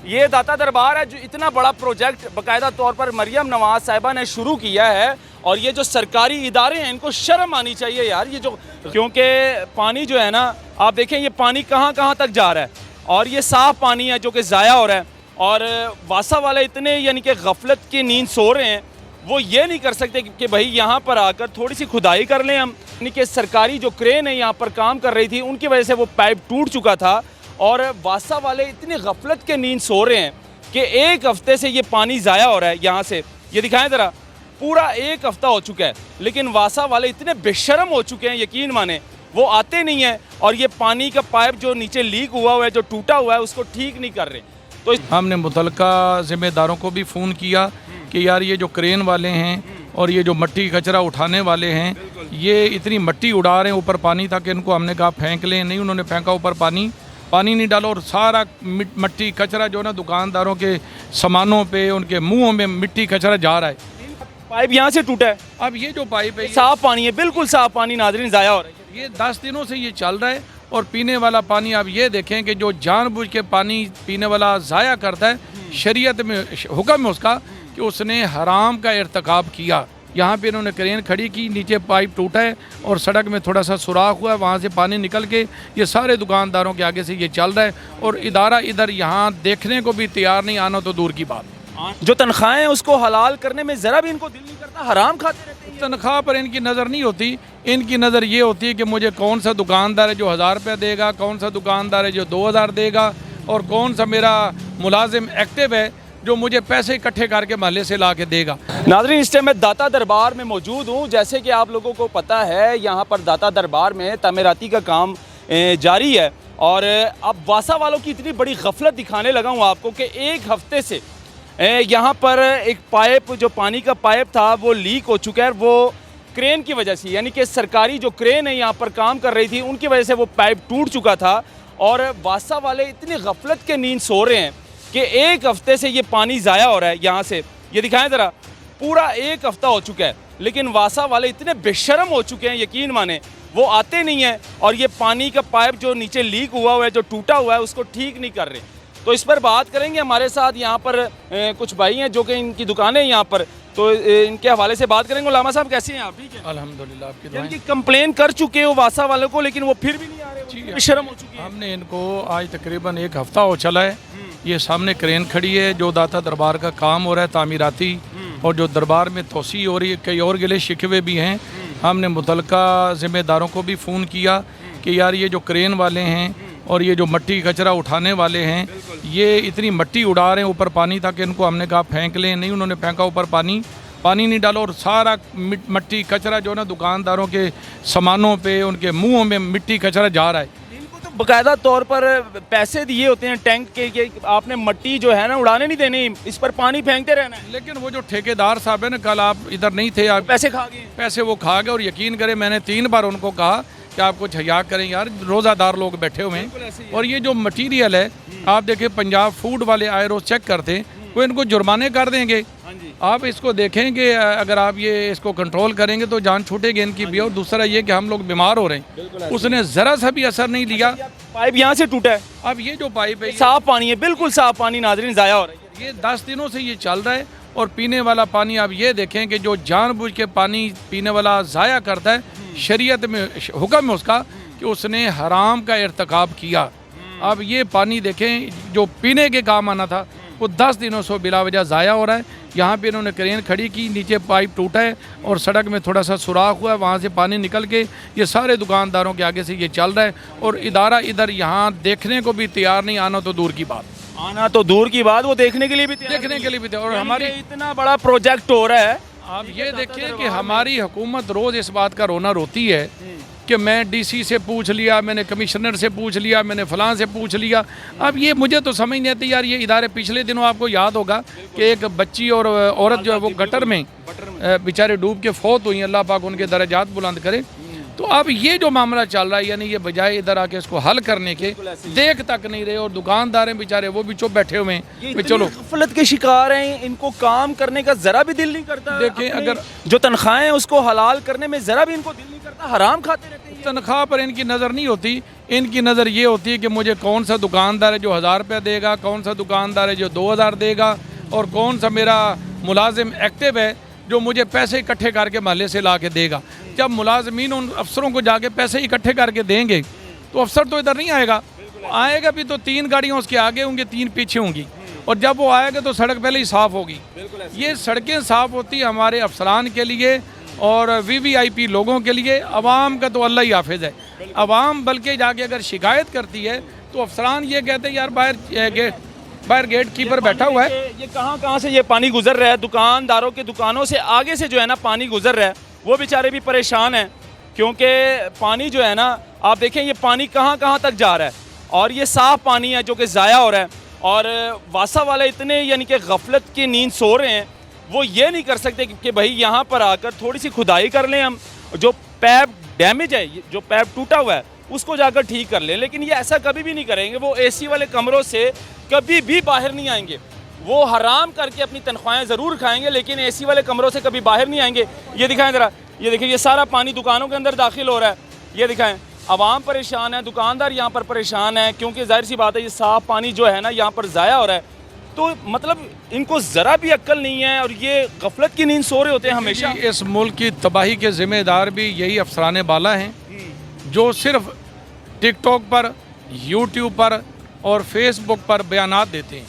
ये दाता दरबार है जो इतना बड़ा प्रोजेक्ट बाकायदा तौर पर मरियम नवाज साहिबा ने शुरू किया है, और ये जो सरकारी इदारे हैं इनको शर्म आनी चाहिए यार। ये जो क्योंकि पानी जो है ना, आप देखें ये पानी कहाँ कहाँ तक जा रहा है, और ये साफ़ पानी है जो कि ज़ाया हो रहा है। और वासा वाले इतने यानी कि गफलत की नींद सो रहे हैं, वो ये नहीं कर सकते कि भाई यहाँ पर आकर थोड़ी सी खुदाई कर लें हम। यानी कि सरकारी जो क्रेन है यहाँ पर काम कर रही थी, उनकी वजह से वो पाइप टूट चुका था, और वासा वाले इतनी गफलत के नींद सो रहे हैं कि एक हफ्ते से ये पानी ज़ाया हो रहा है। यहाँ से ये दिखाएं ज़रा, पूरा एक हफ्ता हो चुका है, लेकिन वासा वाले इतने बेशर्म हो चुके हैं, यकीन माने वो आते नहीं हैं, और ये पानी का पाइप जो नीचे लीक हुआ है, जो टूटा हुआ है, उसको ठीक नहीं कर रहे। तो हमने मुतल्लिका ज़िम्मेदारों को भी फ़ोन किया कि यार ये जो क्रेन वाले हैं और ये जो मट्टी कचरा उठाने वाले हैं, ये इतनी मट्टी उड़ा रहे हैं, ऊपर पानी था कि इनको हमने कहा फेंक लें, नहीं उन्होंने फेंका, ऊपर पानी नहीं डाला, और सारा मट्टी कचरा जो है ना दुकानदारों के सामानों पे, उनके मुंहों में मिट्टी कचरा जा रहा है। पाइप यहाँ से टूटा है। अब ये जो पाइप है साफ़ पानी है, बिल्कुल साफ़ पानी नाज़रीन ज़ाया हो रहा है। ये 10 दिनों से ये चल रहा है, और पीने वाला पानी आप ये देखें कि जो जानबूझ के पानी पीने वाला ज़ाया करता है, शरीयत में हुक्म है उसका कि उसने हराम का इर्तिकाब किया। यहाँ पे इन्होंने क्रेन खड़ी की, नीचे पाइप टूटा है और सड़क में थोड़ा सा सुराख हुआ है, वहाँ से पानी निकल के ये सारे दुकानदारों के आगे से ये चल रहा है, और इदारा इधर यहाँ देखने को भी तैयार नहीं, आना तो दूर की बात। जो तनख्वाहें हैं उसको हलाल करने में ज़रा भी इनको दिल नहीं करता, हराम खाते रहते हैं। तनख्वाह पर इनकी नज़र नहीं होती, इनकी नज़र ये होती है कि मुझे कौन सा दुकानदार है जो 1000 रुपया देगा, कौन सा दुकानदार है जो 2000 देगा, और कौन सा मेरा मुलाजिम एक्टिव है जो मुझे पैसे इकट्ठे करके महल्ले से ला के देगा। नाज़रीन, इस टाइम मैं दाता दरबार में मौजूद हूँ। जैसे कि आप लोगों को पता है, यहाँ पर दाता दरबार में तमीराती का काम जारी है, और अब वासा वालों की इतनी बड़ी गफलत दिखाने लगा हूँ आपको कि एक हफ्ते से यहाँ पर एक पाइप, जो पानी का पाइप था, वो लीक हो चुका है। वो क्रेन की वजह से, यानी कि सरकारी जो क्रेन है यहाँ पर काम कर रही थी, उनकी वजह से वो पाइप टूट चुका था, और वासा वाले इतनी गफलत के नींद सो रहे हैं कि एक हफ्ते से ये पानी ज़ाया हो रहा है। यहाँ से ये दिखाएं ज़रा, पूरा एक हफ्ता हो चुका है, लेकिन वासा वाले इतने बेशर्म हो चुके हैं, यकीन माने वो आते नहीं हैं, और ये पानी का पाइप जो नीचे लीक हुआ है, जो टूटा हुआ है, उसको ठीक नहीं कर रहे। तो इस पर बात करेंगे। हमारे साथ यहाँ पर कुछ भाई हैं जो कि इनकी दुकानें हैं यहाँ पर, तो इनके हवाले से बात करेंगे। उलामा साहब कैसे हैं आप? ठीक है अल्हम्दुलिल्लाह, आपकी दुआएं। इनकी कंप्लेन कर चुके हो वासा वालों को, लेकिन वो फिर भी नहीं आ रहे, बेशर्म हो चुकी है। हमने इनको आज तकरीबन एक हफ्ता हो चला है, ये सामने क्रेन खड़ी है, जो दाता दरबार का काम हो रहा है तामीराती, और जो दरबार में तोसी हो रही है, कई और गिले शिकवे भी हैं। हमने मुतल्लिका ज़िम्मेदारों को भी फ़ोन किया कि यार ये जो क्रेन वाले हैं और ये जो मट्टी कचरा उठाने वाले हैं, ये इतनी मट्टी उड़ा रहे हैं, ऊपर पानी था कि इनको हमने कहा फेंक लें, नहीं उन्होंने फेंका, ऊपर पानी नहीं डाला, और सारा मट्टी कचरा जो है ना दुकानदारों के सामानों पे, उनके मुंहों में मिट्टी कचरा जा रहा है। इनको तो बाकायदा तौर पर पैसे दिए होते हैं टैंक के, आपने मट्टी जो है ना उड़ाने नहीं देनी, इस पर पानी फेंकते रहना है। लेकिन वो जो ठेकेदार साहब है ना, कल आप इधर नहीं थे, आप पैसे खा गए। पैसे वो खा गए, और यकीन करें मैंने 3 बार उनको कहा कि आप कुछ हया करें यार, रोज़ादार लोग बैठे हुए हैं। और ये जो मटीरियल है, आप देखें पंजाब फूड वाले आए रोज़ चेक करते हैं, वो इनको जुर्माने कर देंगे। आप इसको देखें कि अगर आप ये इसको कंट्रोल करेंगे तो जान छूटेगी इनकी भी। और दूसरा ये कि हम लोग बीमार हो रहे हैं, उसने ज़रा सा भी असर नहीं लिया। पाइप यहाँ से टूटा है। अब ये जो पाइप है, साफ़ पानी है, बिल्कुल साफ़ पानी नाज़रीन ज़ाया हो रहा है। ये 10 दिनों से ये चल रहा है, और पीने वाला पानी आप ये देखें कि जो जानबूझ के पानी पीने वाला ज़ाया करता है, शरीयत में हुक्म है उसका कि उसने हराम का इर्तिकाब किया। अब ये पानी देखें जो पीने के काम आना था, वो 10 दिनों से बिला वजह ज़ाया हो रहा है। यहाँ पे इन्होंने क्रेन खड़ी की, नीचे पाइप टूटा है, और सड़क में थोड़ा सा सुराख हुआ है, वहाँ से पानी निकल के ये सारे दुकानदारों के आगे से ये चल रहा है, और इदारा इधर यहाँ देखने को भी तैयार नहीं, आना तो दूर की बात। आना तो दूर की बात, वो देखने के लिए भी तैयार। और हमारी इतना बड़ा प्रोजेक्ट हो रहा है। आप ये देखिए कि हमारी हुकूमत रोज़ इस बात का रोना रोती है कि मैं डीसी से पूछ लिया, मैंने कमिश्नर से पूछ लिया, मैंने फलां से पूछ लिया। अब ये मुझे तो समझ नहीं आती यार, ये इदारे पिछले दिनों आपको याद होगा कि एक बच्ची और औरत जो है वो गटर में बेचारे डूब के फौत हुई, अल्लाह पाक उनके दर्जात बुलंद करे। तो अब ये जो मामला चल रहा है, यानी ये बजाय इधर आके इसको हल करने के देख तक नहीं रहे, और दुकानदार हैं बेचारे वो भी चुप बैठे हुए हैं। चलो गफलत के शिकार हैं, इनको काम करने का जरा भी दिल नहीं करता। देखें, अगर जो तनख्वाहें हैं उसको हलाल करने में जरा भी इनको दिल नहीं करता, हराम खाते रहते हैं। तनख्वाह पर इनकी नज़र नहीं होती, इनकी नज़र ये होती है कि मुझे कौन सा दुकानदार है जो 1000 रुपया देगा, कौन सा दुकानदार है जो 2000 देगा, और कौन सा मेरा मुलाजिम एक्टिव है जो मुझे पैसे इकट्ठे करके महल्ले से ला के देगा। जब मुलाजमीन उन अफसरों को जाके पैसे इकट्ठे करके देंगे तो अफसर तो इधर नहीं आएगा, आएगा भी तो 3 गाड़ियाँ उसके आगे होंगी, 3 पीछे होंगी, और जब वो आएगा तो सड़क पहले ही साफ़ होगी। ये सड़कें साफ़ होती हमारे अफसरान के लिए और VVIP लोगों के लिए। अवाम का तो अल्लाह ही हाफिज़ है। अवाम बल्कि जाके अगर शिकायत करती है तो अफसरान ये कहते हैं यार बाहर गेट कीपर बैठा हुआ है। ये कहाँ से ये पानी गुजर रहा है? दुकानदारों के दुकानों से आगे से जो है ना पानी गुजर रहा है, वो बेचारे भी परेशान हैं क्योंकि पानी जो है ना, आप देखें ये पानी कहाँ तक जा रहा है, और ये साफ़ पानी है जो कि ज़ाया हो रहा है। और वासा वाले इतने यानी कि गफलत की नींद सो रहे हैं, वो ये नहीं कर सकते कि भाई यहाँ पर आकर थोड़ी सी खुदाई कर लें, हम जो पैप डैमेज है, जो पैप टूटा हुआ है उसको जाकर ठीक कर लें। लेकिन ये ऐसा कभी भी नहीं करेंगे। वो AC वाले कमरों से कभी भी बाहर नहीं आएंगे। वो हराम करके अपनी तनख्वाहें ज़रूर खाएंगे, लेकिन AC वाले कमरों से कभी बाहर नहीं आएंगे। ये दिखाएं ज़रा, ये देखिए ये सारा पानी दुकानों के अंदर दाखिल हो रहा है। ये दिखाएं, आवाम परेशान है, दुकानदार यहाँ पर परेशान है, क्योंकि जाहिर सी बात है ये साफ़ पानी जो है ना यहाँ पर ज़ाया हो रहा है। तो मतलब इनको ज़रा भी अक्ल नहीं है और ये गफलत की नींद सो रहे होते हैं हमेशा। इस मुल्क की तबाही के ज़िम्मेदार भी यही अफसरान बाला हैं जो सिर्फ टिकटॉक पर, यूट्यूब पर और फेसबुक पर बयानात देते हैं,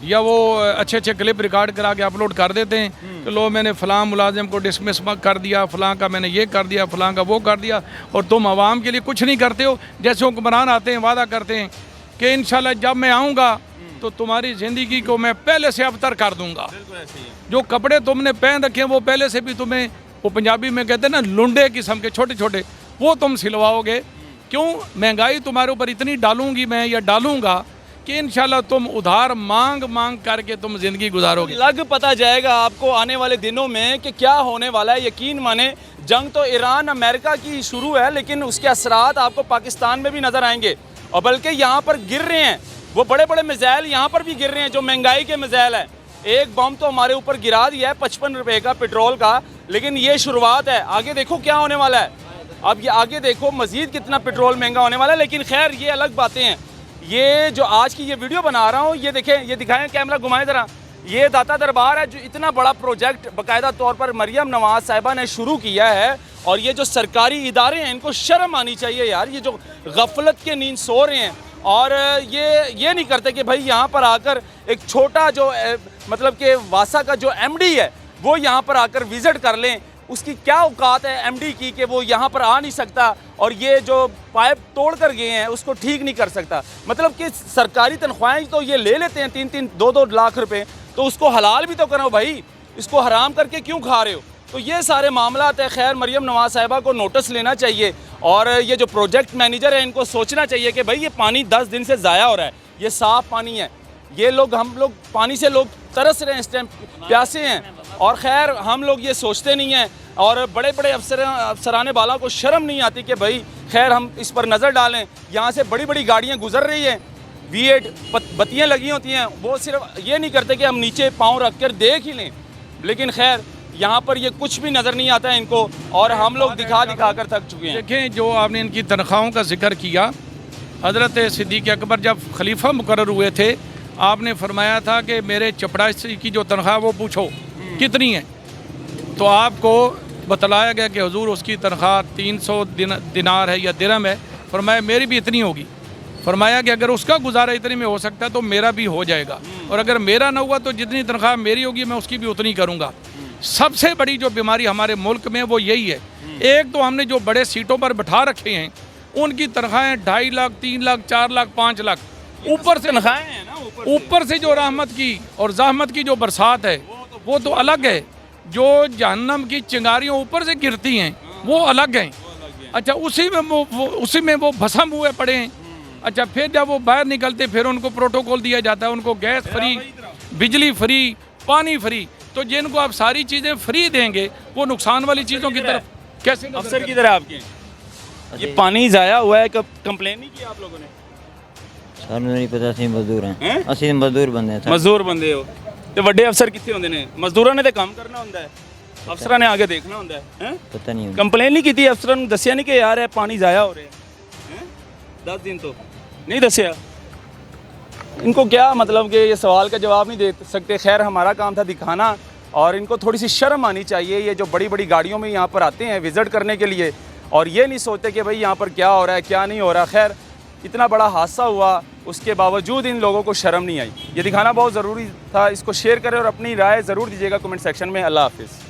या वो अच्छे क्लिप रिकॉर्ड करा के अपलोड कर देते हैं कि लो मैंने फ़लाँ मुलाजिम को डिसमिस कर दिया, फ़लाँ का मैंने ये कर दिया, फ़लाँ का वो कर दिया, और तुम आवाम के लिए कुछ नहीं करते हो। जैसे हुक्मरान आते हैं वादा करते हैं कि इंशाल्लाह जब मैं आऊँगा तो तुम्हारी ज़िंदगी को मैं पहले से अबतर कर दूँगा। जो कपड़े तुमने पहन रखे हैं वो पहले से भी तुम्हें, वो पंजाबी में कहते हैं ना लुंडे किस्म के छोटे छोटे, वो तुम सिलवाओगे। क्यों? महंगाई तुम्हारे ऊपर इतनी डालूंगी मैं या डालूंगा कि इंशाल्लाह तुम उधार मांग करके तुम ज़िंदगी गुजारोगे। लग पता जाएगा आपको आने वाले दिनों में कि क्या होने वाला है। यकीन माने, जंग तो ईरान अमेरिका की शुरू है, लेकिन उसके असरात आपको पाकिस्तान में भी नज़र आएंगे। और बल्कि यहाँ पर गिर रहे हैं वो बड़े बड़े मिसाइल, यहाँ पर भी गिर रहे हैं जो महंगाई के मिसाइल है। एक बम तो हमारे ऊपर गिरा दिया है 55 रुपये का पेट्रोल का, लेकिन ये शुरुआत है। आगे देखो क्या होने वाला है। अब ये आगे देखो मज़ीद कितना पेट्रोल महंगा होने वाला है। लेकिन खैर ये अलग बातें हैं। ये जो आज की ये वीडियो बना रहा हूँ, ये देखें, ये दिखाएं, कैमरा घुमाएं ज़रा। ये दाता दरबार है जो इतना बड़ा प्रोजेक्ट बाकायदा तौर पर मरियम नवाज़ साहिबा ने शुरू किया है। और ये जो सरकारी इदारे हैं इनको शर्म आनी चाहिए यार, ये जो गफलत के नींद सो रहे हैं और ये नहीं करते कि भाई यहाँ पर आकर एक छोटा जो मतलब कि वासा का जो MD है वो यहाँ पर आकर विज़िट कर लें। उसकी क्या औकात है MD की कि वो यहाँ पर आ नहीं सकता, और ये जो पाइप तोड़ कर गए हैं उसको ठीक नहीं कर सकता। मतलब कि सरकारी तनख्वाहें तो ये ले लेते हैं 3-3, 2-2 लाख रुपए, तो उसको हलाल भी तो करो भाई, इसको हराम करके क्यों खा रहे हो? तो ये सारे मामलात है। खैर मरियम नवाज़ साहिबा को नोटिस लेना चाहिए, और ये जो प्रोजेक्ट मैनेजर है इनको सोचना चाहिए कि भाई ये पानी 10 दिन से ज़ाया हो रहा है, ये साफ़ पानी है, ये लोग हम लोग पानी से लोग तरस रहे हैं, इस टाइम प्यासे हैं। और खैर हम लोग ये सोचते नहीं हैं, और बड़े बड़े अफसरान बाला को शर्म नहीं आती कि भाई खैर हम इस पर नज़र डालें। यहाँ से बड़ी बड़ी गाड़ियाँ गुजर रही हैं, V8 बत्तियाँ लगी होती हैं, वो सिर्फ ये नहीं करते कि हम नीचे पाँव रख कर देख ही लें। लेकिन खैर यहाँ पर ये कुछ भी नज़र नहीं आता है इनको, और हम लोग दिखा कर थक चुके हैं। देखें, जो आपने इनकी तनख्वाहों का जिक्र किया, हज़रत सिद्दीक़ अकबर जब खलीफा मुकर्रर हुए थे, आपने फरमाया था कि मेरे चपरासी की जो तनख्वाह वो पूछो कितनी है, तो आपको बतलाया गया कि हुजूर उसकी तनख्वाह 300 दिनार है या दिरहम है। फरमाया मेरी भी इतनी होगी। फरमाया कि अगर उसका गुजारा इतने में हो सकता है तो मेरा भी हो जाएगा, और अगर मेरा ना हुआ तो जितनी तनख्वाह मेरी होगी मैं उसकी भी उतनी करूँगा। सबसे बड़ी जो बीमारी हमारे मुल्क में वो यही है। एक तो हमने जो बड़े सीटों पर बैठा रखे हैं उनकी तनख्वाहें 2.5 लाख, 3 लाख, 4 लाख, 5 लाख, ऊपर से तनख्वाहें ना, ऊपर से जो रहमत की और जहमत की जो बरसात है वो तो अलग है। जो जहन्नम की चिंगारियाँ ऊपर से गिरती हैं वो अलग हैं। अच्छा, उसी में वो भस्म हुए पड़े हैं। अच्छा, फिर जब वो बाहर निकलते फिर उनको प्रोटोकॉल दिया जाता है, उनको गैस फ्री, बिजली फ्री, पानी फ्री। तो जिनको आप सारी चीज़ें फ्री देंगे वो नुकसान वाली चीज़ों की तरफ कैसे? अफसर की तरह आपके ये पानी ज़ाया हुआ है, कब कंप्लेन नहीं की आप लोगों ने? सानू नहीं पता, ਅਸੀਂ ਮਜ਼ਦੂਰ ਹਾਂ, ਅਸੀਂ ਮਜ਼ਦੂਰ ਬੰਦੇ ਹਾਂ। ਮਜ਼ਦੂਰ ਬੰਦੇ ਹੋ ਤੇ ਵੱਡੇ ਅਫਸਰ ਕਿੱਥੇ ਹੁੰਦੇ ਨੇ? ਮਜ਼ਦੂਰਾਂ ਨੇ ਤੇ ਕੰਮ ਕਰਨਾ ਹੁੰਦਾ ਹੈ, ਅਫਸਰਾਂ ਨੇ ਆਗੇ ਦੇਖਣਾ ਹੁੰਦਾ ਹੈ। ਪਤਾ ਨਹੀਂ ਹੁੰਦਾ। ਕੰਪਲੇਨ ਨਹੀਂ ਕੀਤੀ ਅਫਸਰਾਂ ਨੂੰ? ਦੱਸਿਆ ਨਹੀਂ ਕਿ ਯਾਰ ਇਹ ਪਾਣੀ ਜ਼ਾਇਆ ਹੋ ਰਿਹਾ ਹੈ? 10 दिन तो नहीं दसिया इनको क्या मतलब कि ये सवाल का जवाब नहीं दे सकते। खैर हमारा काम था दिखाना, और इनको थोड़ी सी शर्म आनी चाहिए। ये जो बड़ी बड़ी गाड़ियों में यहाँ पर आते हैं विज़िट करने के लिए, और ये नहीं सोचते कि भाई यहाँ पर क्या हो रहा है क्या नहीं हो रहा। खैर इतना बड़ा हादसा हुआ, उसके बावजूद इन लोगों को शर्म नहीं आई। ये दिखाना बहुत ज़रूरी था। इसको शेयर करें और अपनी राय ज़रूर दीजिएगा कमेंट सेक्शन में। अल्लाह हाफिज़।